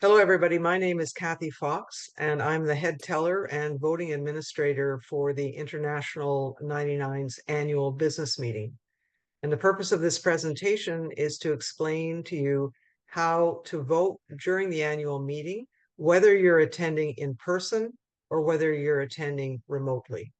Hello, everybody. My name is Kathy Fox, and I'm the head teller and voting administrator for the International 99's annual business meeting. And the purpose of this presentation is to explain to you how to vote during the annual meeting, whether you're attending in person or whether you're attending remotely.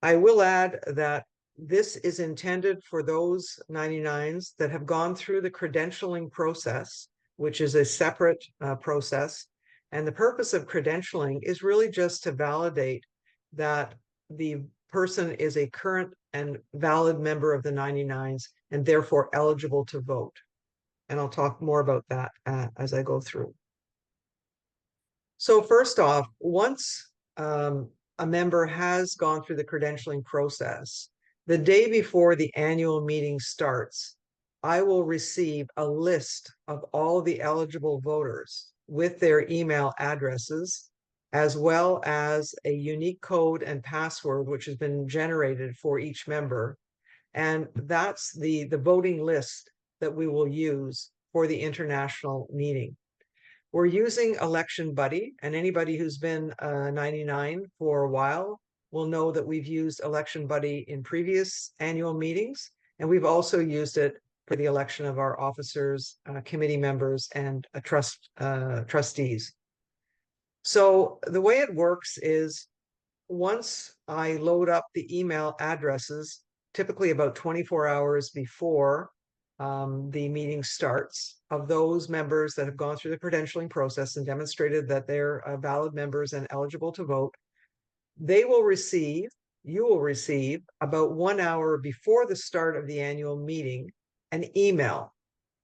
I will add that this is intended for those 99s that have gone through the credentialing process, which is a separate process. And the purpose of credentialing is really just to validate that the person is a current and valid member of the 99s and therefore eligible to vote. And I'll talk more about that as I go through. So first off, once a member has gone through the credentialing process, the day before the annual meeting starts, I will receive a list of all the eligible voters with their email addresses, as well as a unique code and password, which has been generated for each member. And that's the voting list that we will use for the international meeting. We're using Election Buddy, and anybody who's been 99 for a while will know that we've used Election Buddy in previous annual meetings, and we've also used it for the election of our officers, committee members, and trustees. So the way it works is once I load up the email addresses, typically about 24 hours before the meeting starts, of those members that have gone through the credentialing process and demonstrated that they're valid members and eligible to vote, you will receive about 1 hour before the start of the annual meeting, an email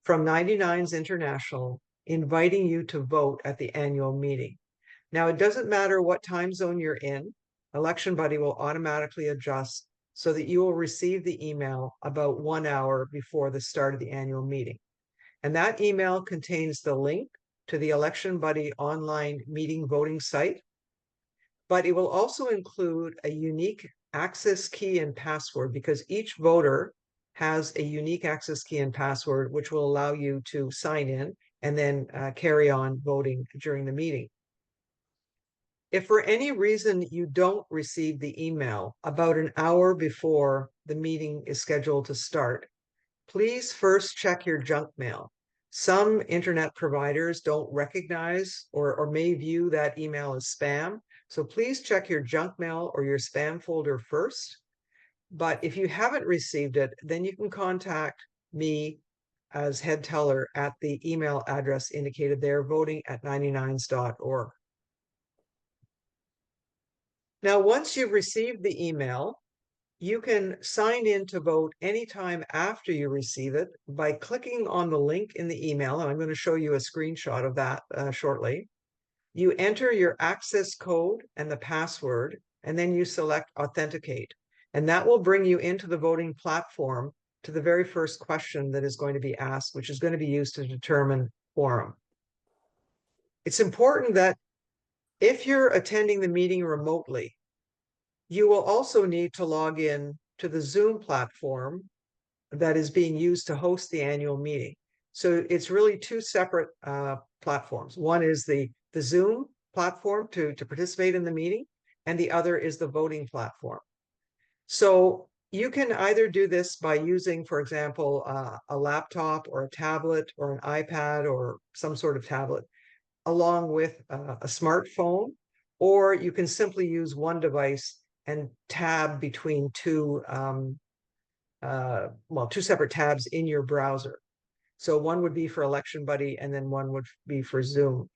from 99's International inviting you to vote at the annual meeting. Now, it doesn't matter what time zone you're in, Election Buddy will automatically adjust so that you will receive the email about 1 hour before the start of the annual meeting. And that email contains the link to the Election Buddy online meeting voting site, but it will also include a unique access key and password because each voter has a unique access key and password, which will allow you to sign in and then carry on voting during the meeting. If for any reason you don't receive the email about an hour before the meeting is scheduled to start, please first check your junk mail. Some internet providers don't recognize or may view that email as spam. So please check your junk mail or your spam folder first. But if you haven't received it, then you can contact me as head teller at the email address indicated there, voting@99s.org. Now, once you've received the email, you can sign in to vote anytime after you receive it by clicking on the link in the email, and I'm going to show you a screenshot of that shortly. You enter your access code and the password, and then you select Authenticate. And that will bring you into the voting platform to the very first question that is going to be asked, which is going to be used to determine quorum. It's important that if you're attending the meeting remotely, you will also need to log in to the Zoom platform that is being used to host the annual meeting. So it's really two separate platforms. One is the Zoom platform to participate in the meeting, and the other is the voting platform. So you can either do this by using, for example, a laptop or a tablet or an iPad or some sort of tablet, along with a smartphone, or you can simply use one device and tab between two separate tabs in your browser. So one would be for Election Buddy, and then one would be for Zoom.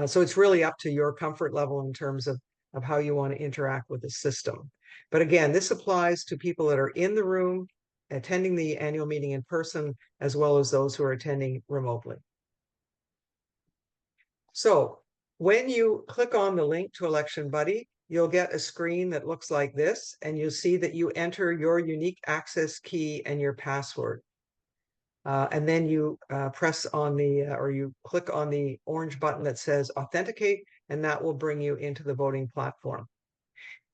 So it's really up to your comfort level in terms of how you want to interact with the system. But again, this applies to people that are in the room, attending the annual meeting in person, as well as those who are attending remotely. So when you click on the link to Election Buddy, you'll get a screen that looks like this, and you'll see that you enter your unique access key and your password. And then you press on or you click on the orange button that says Authenticate, and that will bring you into the voting platform.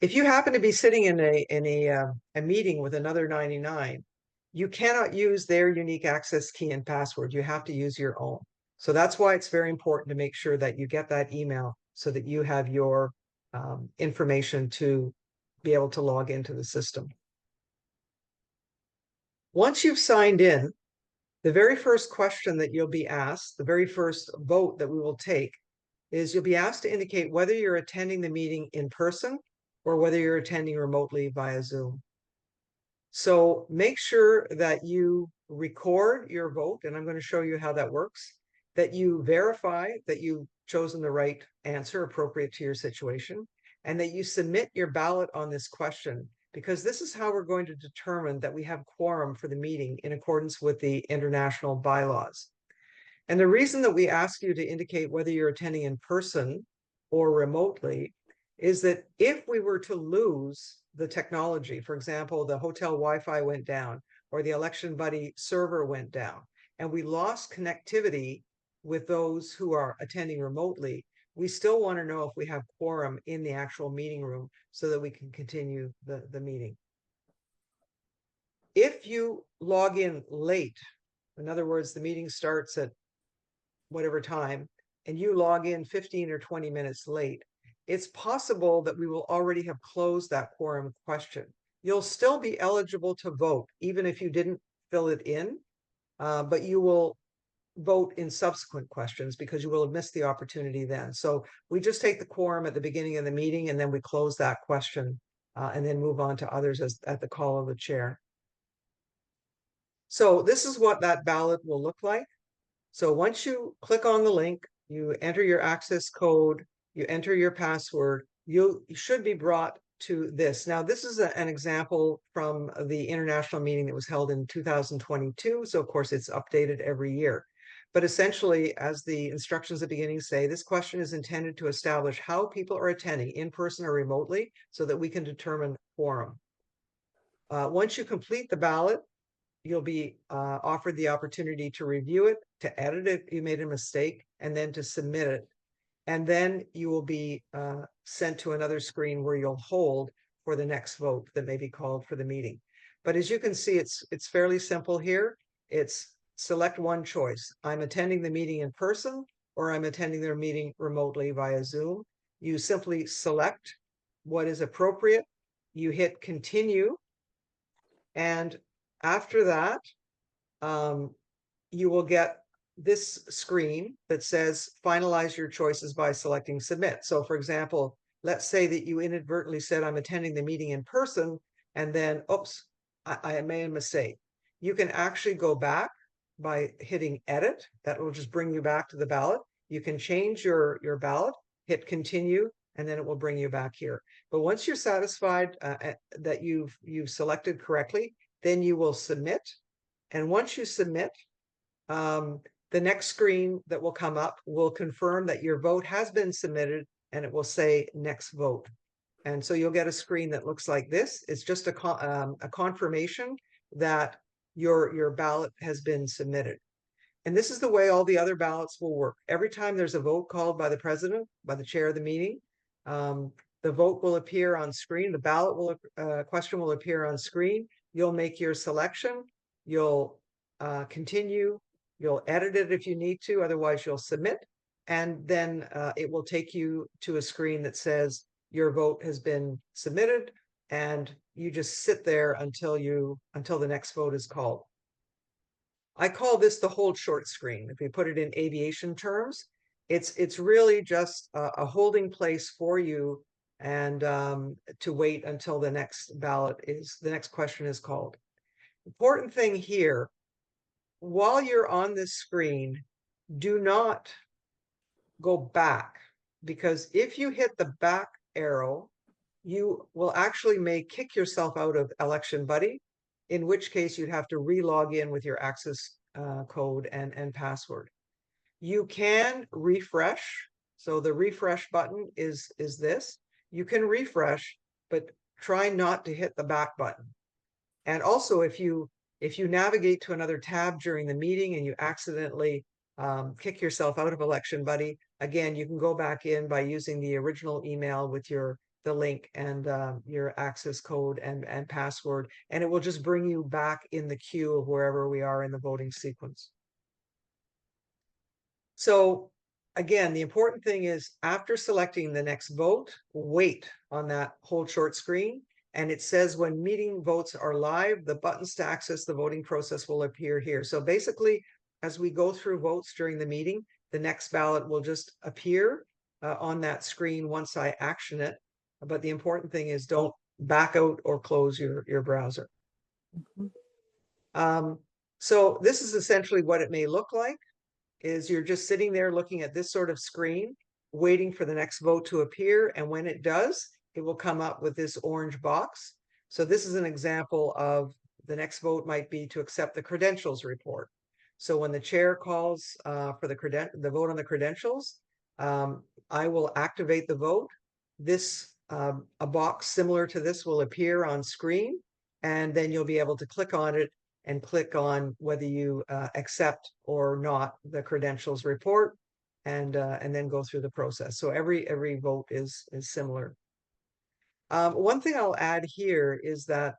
If you happen to be sitting in a meeting with another 99, you cannot use their unique access key and password. You have to use your own. So that's why it's very important to make sure that you get that email so that you have your information to be able to log into the system. Once you've signed in, the very first question that you'll be asked, the very first vote that we will take, is you'll be asked to indicate whether you're attending the meeting in person or whether you're attending remotely via Zoom. So make sure that you record your vote, and I'm going to show you how that works, that you verify that you've chosen the right answer appropriate to your situation, and that you submit your ballot on this question, because this is how we're going to determine that we have quorum for the meeting in accordance with the international bylaws. And the reason that we ask you to indicate whether you're attending in person or remotely is that if we were to lose the technology, for example, the hotel Wi-Fi went down or the Election Buddy server went down, and we lost connectivity with those who are attending remotely, we still want to know if we have quorum in the actual meeting room so that we can continue the meeting. If you log in late, in other words, the meeting starts at whatever time, and you log in 15 or 20 minutes late, it's possible that we will already have closed that quorum question. You'll still be eligible to vote, even if you didn't fill it in, but you will vote in subsequent questions because you will have missed the opportunity then. So we just take the quorum at the beginning of the meeting and then we close that question and then move on to others as at the call of the chair. So this is what that ballot will look like. So once you click on the link, you enter your access code, you enter your password, you should be brought to this. Now, this is an example from the international meeting that was held in 2022. So of course it's updated every year. But essentially, as the instructions at the beginning say, this question is intended to establish how people are attending in person or remotely so that we can determine quorum. Once you complete the ballot, you'll be offered the opportunity to review it, to edit it if you made a mistake, and then to submit it. And then you will be sent to another screen where you'll hold for the next vote that may be called for the meeting. But as you can see, it's fairly simple here. It's select one choice. I'm attending the meeting in person, or I'm attending their meeting remotely via Zoom. You simply select what is appropriate. You hit continue. And after that, you will get this screen that says finalize your choices by selecting submit. So for example, let's say that you inadvertently said I'm attending the meeting in person, and then, oops, I made a mistake. You can actually go back by hitting edit. That will just bring you back to the ballot. You can change your ballot, hit continue, and then it will bring you back here. But once you're satisfied that you've selected correctly, then you will submit. And once you submit, the next screen that will come up will confirm that your vote has been submitted, and it will say next vote. And so you'll get a screen that looks like this. It's just a confirmation that your ballot has been submitted. And this is the way all the other ballots will work. Every time there's a vote called by the president, by the chair of the meeting, the vote will appear on screen. The ballot question will appear on screen. You'll make your selection. You'll continue. You'll edit it if you need to. Otherwise, you'll submit. And then it will take you to a screen that says your vote has been submitted. And you just sit there until the next vote is called. I call this the hold short screen. If we put it in aviation terms, it's really just a holding place for you and to wait until the next question is called. Important thing here, while you're on this screen, do not go back, because if you hit the back arrow, you will actually may kick yourself out of Election Buddy, in which case you'd have to re-log in with your access code and password. You can refresh. So the refresh button is this. You can refresh, but try not to hit the back button. And also, if you navigate to another tab during the meeting and you accidentally kick yourself out of Election Buddy, again, you can go back in by using the original email with the link and your access code and password, and it will just bring you back in the queue of wherever we are in the voting sequence. So again, the important thing is after selecting the next vote, wait on that hold short screen. And it says when meeting votes are live, the buttons to access the voting process will appear here. So basically, as we go through votes during the meeting, the next ballot will just appear on that screen once I action it. But the important thing is don't back out or close your browser. So this is essentially what it may look like. Is you're just sitting there looking at this sort of screen, waiting for the next vote to appear. And when it does, it will come up with this orange box. So this is an example of the next vote might be to accept the credentials report. So when the chair calls for the vote on the credentials, I will activate the vote. This a box similar to this will appear on screen, and then you'll be able to click on it and click on whether you accept or not the credentials report, and then go through the process. So every vote is similar. One thing I'll add here is that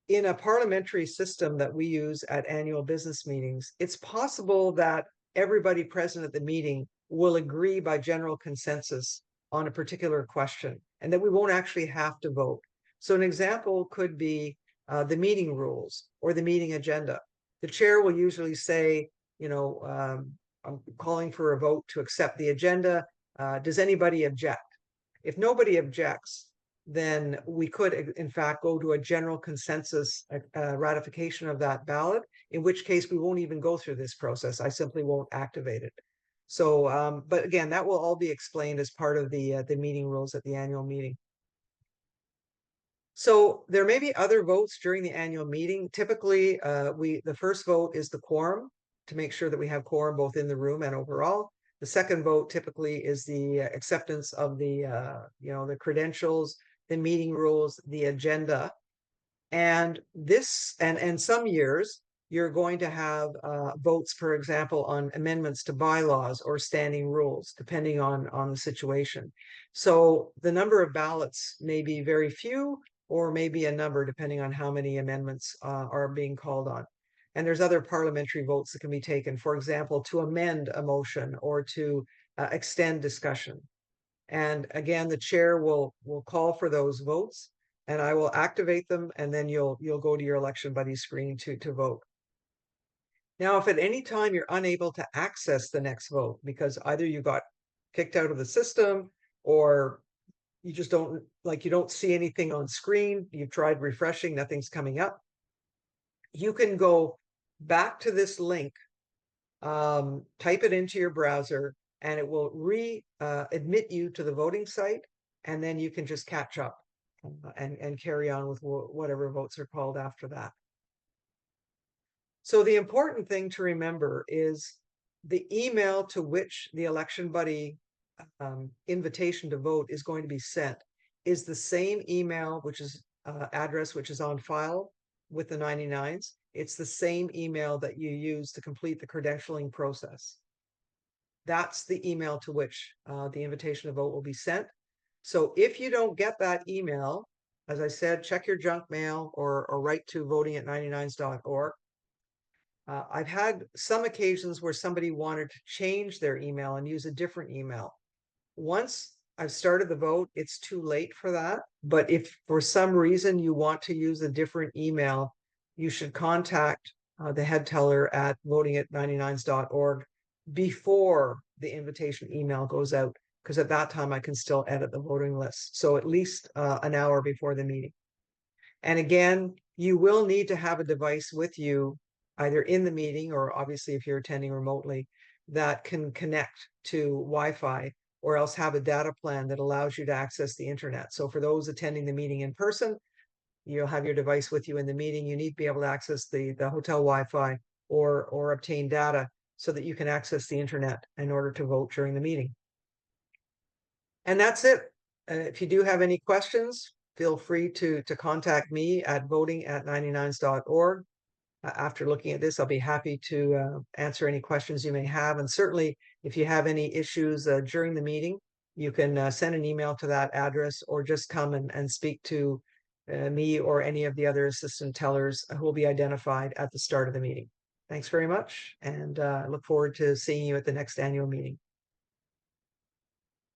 in a parliamentary system that we use at annual business meetings, it's possible that everybody present at the meeting will agree by general consensus on a particular question, and that we won't actually have to vote. So an example could be the meeting rules or the meeting agenda. The chair will usually say, I'm calling for a vote to accept the agenda. Does anybody object? If nobody objects, then we could, in fact, go to a general consensus ratification of that ballot, in which case we won't even go through this process. I simply won't activate it. So, but again, that will all be explained as part of the meeting rules at the annual meeting. So there may be other votes during the annual meeting. Typically, the first vote is the quorum to make sure that we have quorum both in the room and overall. The second vote typically is the acceptance of the credentials, the meeting rules, the agenda. And some years you're going to have votes, for example, on amendments to bylaws or standing rules, depending on the situation. So the number of ballots may be very few, or maybe a number, depending on how many amendments are being called on. And there's other parliamentary votes that can be taken, for example, to amend a motion or to extend discussion. And again, the chair will call for those votes, and I will activate them, and then you'll go to your election buddy screen to vote. Now, if at any time you're unable to access the next vote because either you got kicked out of the system, or you just you don't see anything on screen, you've tried refreshing, nothing's coming up, you can go back to this link, type it into your browser, and it will admit you to the voting site, and then you can just catch up and carry on with whatever votes are called after that. So the important thing to remember is the email to which the election buddy invitation to vote is going to be sent is the same email, which is address, which is on file with the 99s. It's the same email that you use to complete the credentialing process. That's the email to which the invitation to vote will be sent. So if you don't get that email, as I said, check your junk mail or write to voting@99s.org. I've had some occasions where somebody wanted to change their email and use a different email. Once I've started the vote, it's too late for that. But if for some reason you want to use a different email, you should contact the head teller at voting@99s.org before the invitation email goes out, because at that time I can still edit the voting list. So at least an hour before the meeting. And again, you will need to have a device with you, either in the meeting or obviously if you're attending remotely, that can connect to Wi-Fi, or else have a data plan that allows you to access the internet. So for those attending the meeting in person, you'll have your device with you in the meeting. You need to be able to access the hotel Wi-Fi or obtain data so that you can access the internet in order to vote during the meeting. And that's it. If you do have any questions, feel free to contact me at voting@99s.org. After looking at this, I'll be happy to answer any questions you may have. And certainly, if you have any issues during the meeting, you can send an email to that address, or just come and speak to me or any of the other assistant tellers who will be identified at the start of the meeting. Thanks very much, and I look forward to seeing you at the next annual meeting.